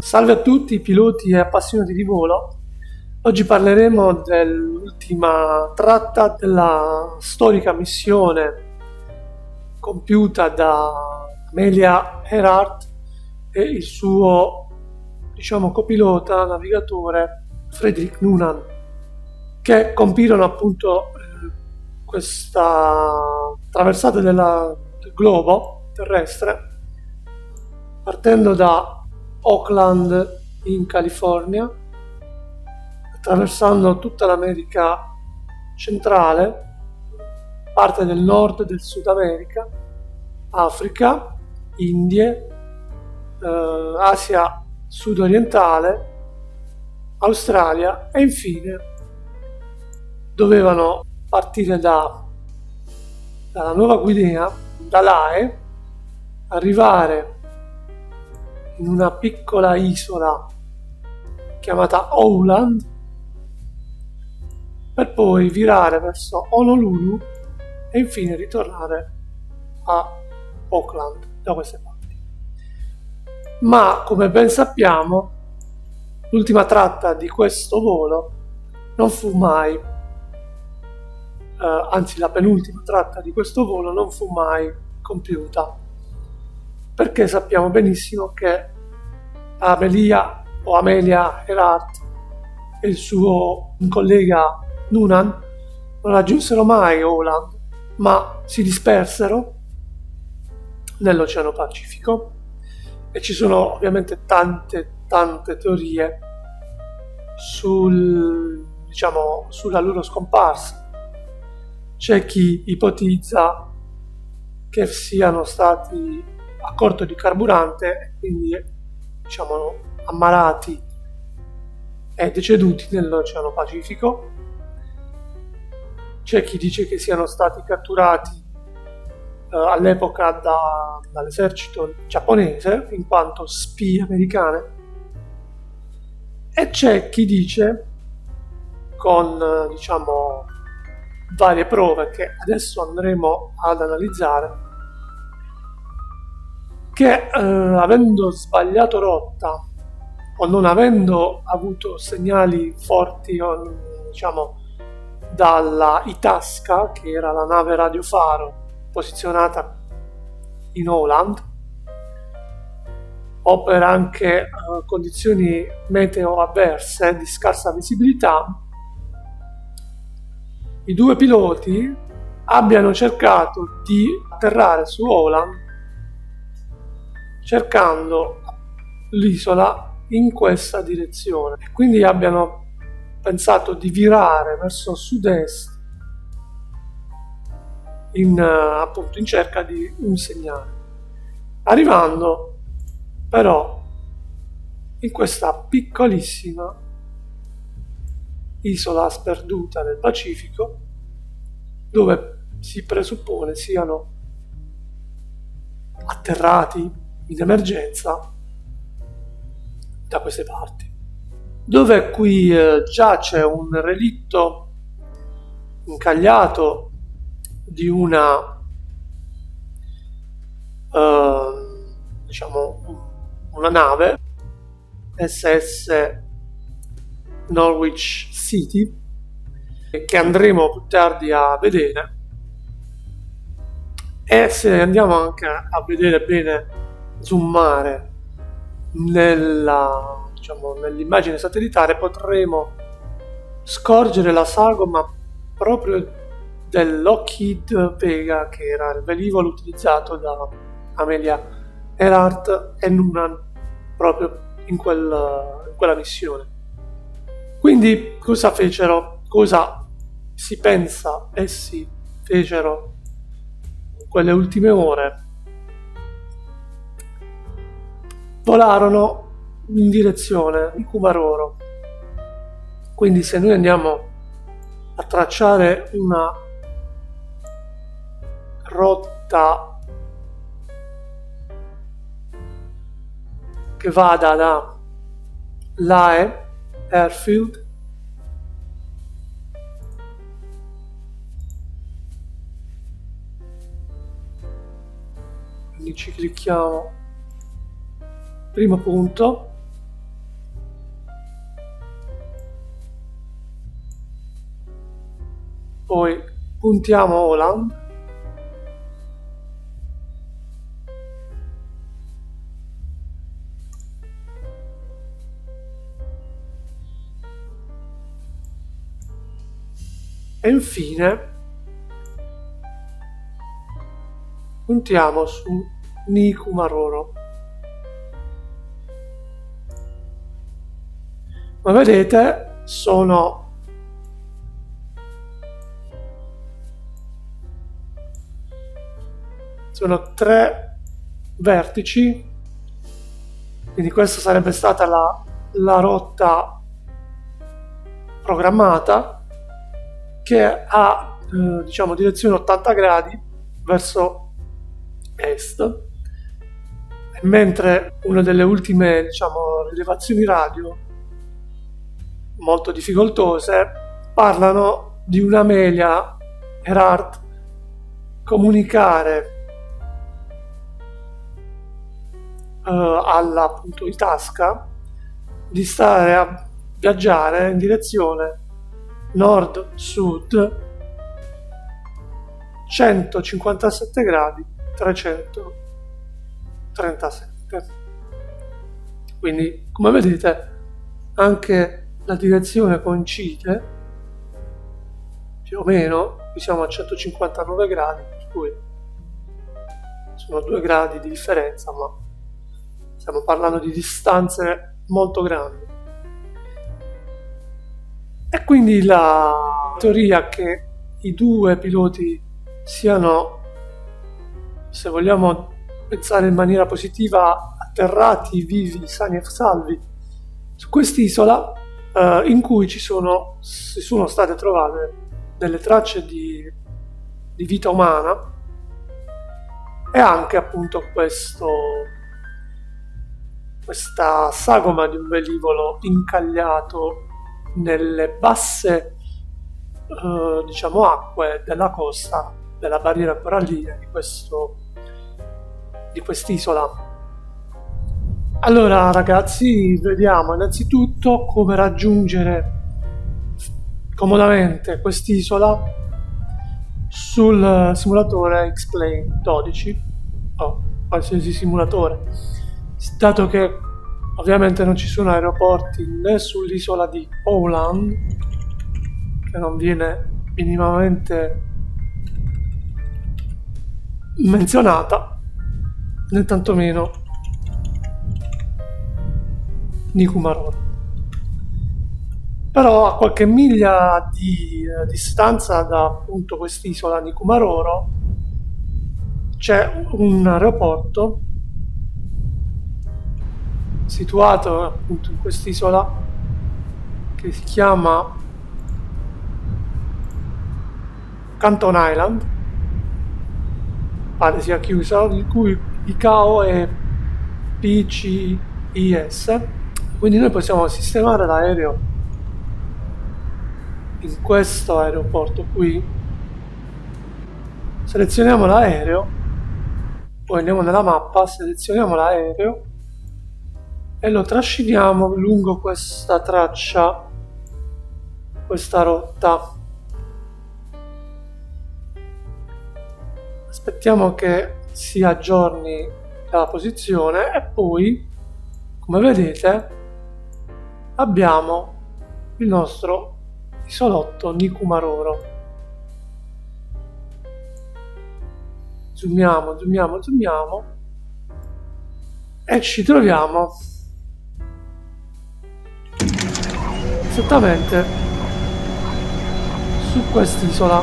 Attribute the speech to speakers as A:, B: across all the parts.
A: Salve a tutti piloti e appassionati di volo. Oggi parleremo dell'ultima tratta della storica missione compiuta da Amelia Earhart e il suo, copilota, navigatore Frederick Noonan, che compirono appunto questa traversata del globo terrestre partendo da Oakland in California, attraversando tutta l'America centrale, parte del nord e del Sud America, Africa, Indie, Asia sud-orientale, Australia e infine dovevano partire dalla Nuova Guinea, da Lae, arrivare in una piccola isola chiamata Owland per poi virare verso Honolulu e infine ritornare a Auckland da queste parti. Ma come ben sappiamo, l'ultima tratta di questo volo non fu mai, anzi la penultima tratta di questo volo non fu mai compiuta, perché sappiamo benissimo che Amelia Earhart e il suo collega Noonan non raggiunsero mai Owland, ma si dispersero nell'Oceano Pacifico e ci sono ovviamente tante teorie sulla loro scomparsa. C'è chi ipotizza che siano stati a corto di carburante e quindi ammalati e deceduti nell'Oceano Pacifico. C'è chi dice che siano stati catturati all'epoca dall'esercito giapponese in quanto spie americane, e c'è chi dice, con varie prove che adesso andremo ad analizzare, che avendo sbagliato rotta o non avendo avuto segnali forti dalla Itasca, che era la nave radiofaro posizionata in Owland, o per anche condizioni meteo avverse di scarsa visibilità, i due piloti abbiano cercato di atterrare su Owland cercando l'isola in questa direzione, e quindi abbiano pensato di virare verso sud-est appunto in cerca di un segnale, arrivando però in questa piccolissima isola sperduta nel Pacifico, dove si presuppone siano atterrati in emergenza da queste parti, dove qui giace un relitto incagliato di una nave SS Norwich City, che andremo più tardi a vedere. E se andiamo anche a vedere bene, zoomare nell'immagine satellitare, potremo scorgere la sagoma proprio del Lockheed Vega, che era il velivolo utilizzato da Amelia Earhart e Noonan proprio in quella missione. Quindi cosa fecero? Cosa si pensa essi fecero in quelle ultime ore? Volarono in direzione di Kumaroro. Quindi se noi andiamo a tracciare una rotta che vada da Lae Airfield quindi ci clicchiamo primo punto poi puntiamo Holland, e infine puntiamo su Nikumaroro. Ma vedete, sono tre vertici, quindi questa sarebbe stata la rotta programmata, che ha diciamo direzione 80 gradi verso est, mentre una delle ultime diciamo rilevazioni radio molto difficoltose parlano di un'Amelia Earhart comunicare alla appunto Itasca di stare a viaggiare in direzione nord-sud 157 gradi 337. Quindi, come vedete, anche la direzione coincide più o meno. Qui siamo a 159 gradi, per cui sono 2 gradi di differenza, ma stiamo parlando di distanze molto grandi. E quindi la teoria che i due piloti siano, se vogliamo pensare in maniera positiva, atterrati vivi, sani e salvi su quest'isola, in cui si sono state trovate delle tracce di vita umana, e anche appunto questa sagoma di un velivolo incagliato nelle basse diciamo acque della costa della barriera corallina di quest'isola. Allora ragazzi, vediamo innanzitutto come raggiungere comodamente quest'isola sul simulatore X-Plane 12 o qualsiasi simulatore, dato che ovviamente non ci sono aeroporti né sull'isola di Holland, che non viene minimamente menzionata, né tantomeno Nikumaroro. Però a qualche miglia di distanza da appunto quest'isola Nikumaroro c'è un aeroporto situato appunto in quest'isola che si chiama Canton Island, pare sia chiusa, di cui ICAO è PCIS. Quindi noi possiamo sistemare l'aereo in questo aeroporto qui, selezioniamo l'aereo, poi andiamo nella mappa, selezioniamo l'aereo e lo trasciniamo lungo questa traccia, questa rotta. Aspettiamo che si aggiorni la posizione e poi, come vedete, abbiamo il nostro isolotto Nikumaroro. Zoomiamo e ci troviamo esattamente su quest'isola,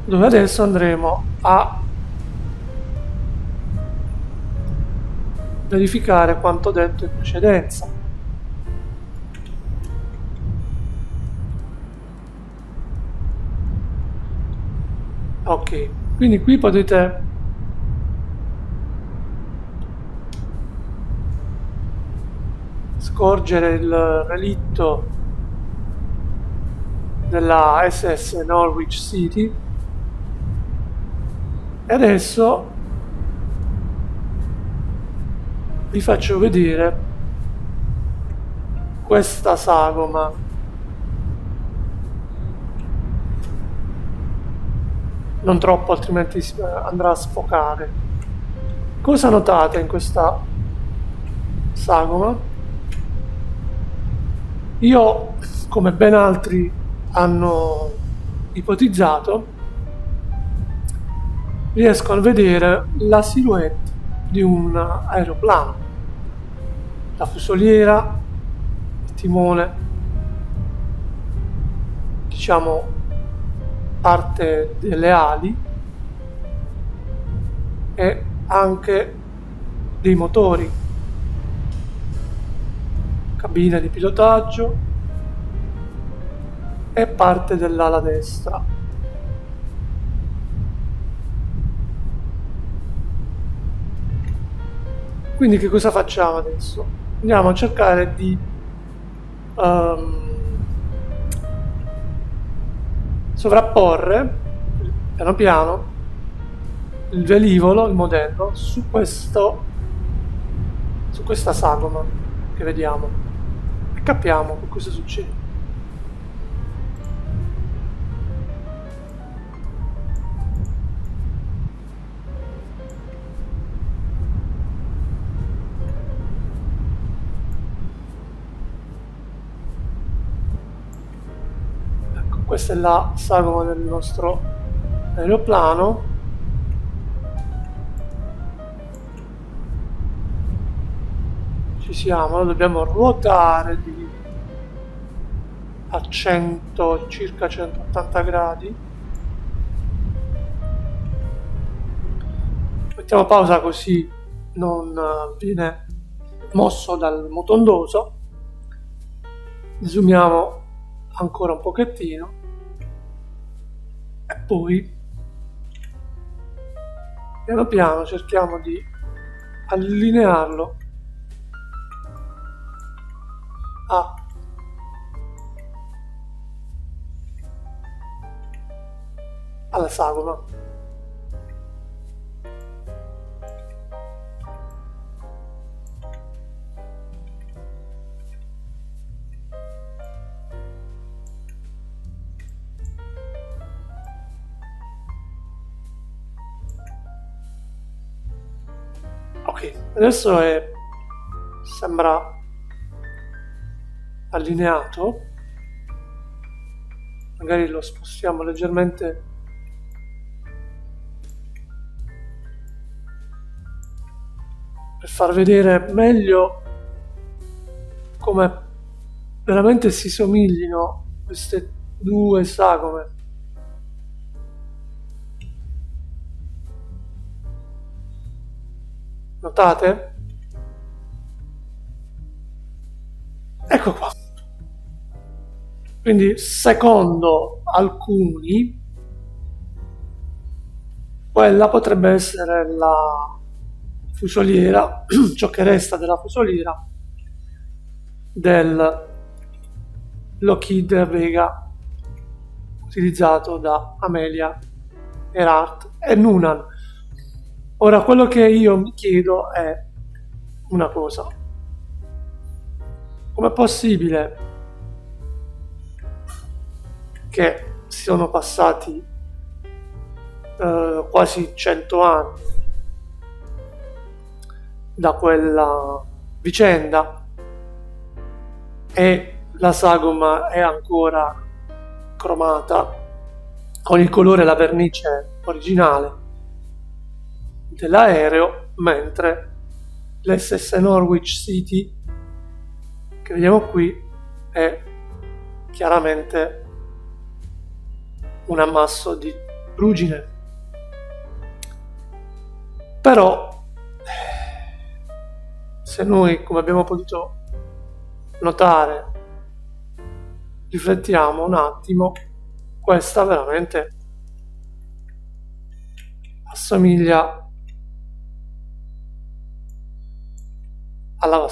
A: dove adesso andremo a verificare quanto detto in precedenza. Ok, quindi qui potete scorgere il relitto della SS Norwich City. E adesso vi faccio vedere questa sagoma non troppo, altrimenti andrà a sfocare. Cosa notate in questa sagoma? Io, come ben altri hanno ipotizzato, riesco a vedere la silhouette di un aeroplano, la fusoliera, il timone, diciamo parte delle ali e anche dei motori, cabina di pilotaggio e parte dell'ala destra. Quindi che cosa facciamo adesso? Andiamo a cercare di sovrapporre piano piano il velivolo, il modello, su questa sagoma che vediamo e capiamo che cosa succede. Ecco, questa è la sagoma del nostro aeroplano. Ci siamo, dobbiamo ruotare a circa 180 gradi. Mettiamo pausa così non viene mosso dal motondoso. Zoomiamo ancora un pochettino e poi piano piano cerchiamo di allinearlo alla sagoma. Ok, adesso sembra allineato. Magari lo spostiamo leggermente per far vedere meglio come veramente si somiglino queste due sagome. Notate? Ecco qua. Quindi, secondo alcuni, quella potrebbe essere la fusoliera, ciò che resta della fusoliera del Lockheed Vega utilizzato da Amelia Earhart e Noonan. Ora, quello che io mi chiedo è una cosa: com'è possibile che siano passati quasi 100 anni da quella vicenda e la sagoma è ancora cromata con il colore e la vernice originale dell'aereo, mentre l'SS Norwich City che vediamo qui è chiaramente un ammasso di ruggine. Però se noi, come abbiamo potuto notare, riflettiamo un attimo, questa veramente assomiglia alla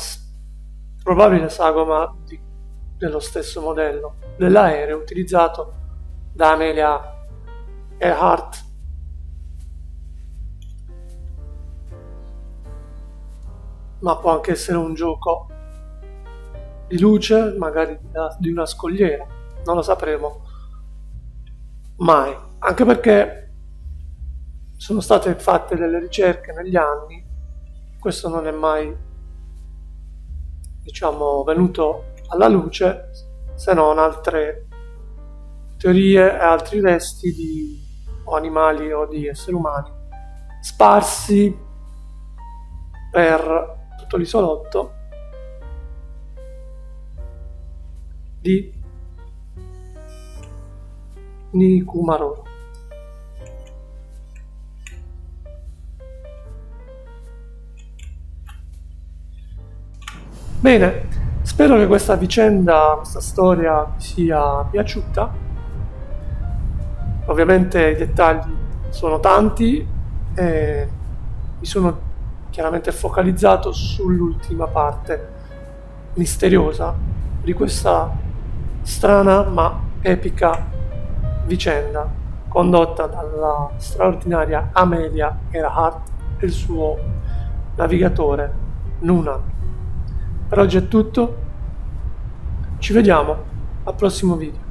A: probabile sagoma dello stesso modello dell'aereo utilizzato da Amelia Earhart. Ma può anche essere un gioco di luce, magari di una scogliera, non lo sapremo mai, anche perché sono state fatte delle ricerche negli anni, questo non è mai, diciamo, venuto alla luce, se non altre teorie e altri resti di o animali o di esseri umani sparsi per tutto l'isolotto di Nikumaroro. Bene, spero che questa vicenda, questa storia vi sia piaciuta. Ovviamente i dettagli sono tanti e mi sono chiaramente focalizzato sull'ultima parte misteriosa di questa strana ma epica vicenda condotta dalla straordinaria Amelia Earhart e il suo navigatore Nunan. Per oggi è tutto, ci vediamo al prossimo video.